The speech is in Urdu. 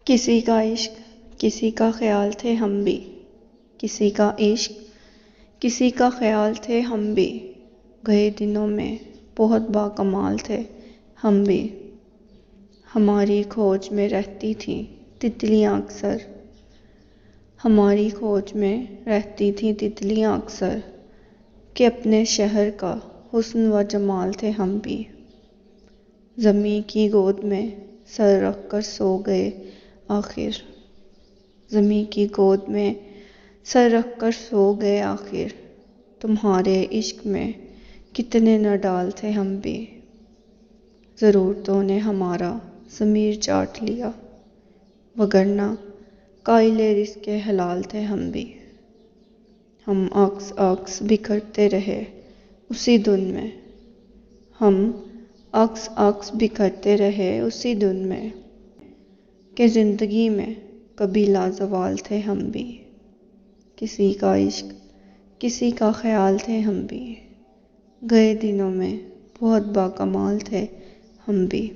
کسی کا عشق کسی کا خیال تھے ہم بھی، کسی کا عشق کسی کا خیال تھے ہم بھی، گئے دنوں میں بہت باکمال تھے ہم بھی۔ ہماری کھوج میں رہتی تھیں تتلیاں اکثر، ہماری کھوج میں رہتی تھیں تتلیاں اکثر، کہ اپنے شہر کا حسن و جمال تھے ہم بھی۔ زمیں کی گود میں سر رکھ کر سو گئے آخر، زمیں کی گود میں سر رکھ کر سو گئے آخر، تمہارے عشق میں کتنے نہ ڈال تھے ہم بھی۔ ضرورتوں نے ہمارا ضمیر چاٹ لیا، وگرنہ قائل رزق حلال تھے ہم بھی۔ ہم عکس عکس بکھرتے رہے اسی دن میں، ہم عکس عکس بکھرتے رہے اسی دن میں، کہ زندگی میں کبھی لازوال تھے ہم بھی۔ کسی کا عشق کسی کا خیال تھے ہم بھی، گئے دنوں میں بہت باکمال تھے ہم بھی۔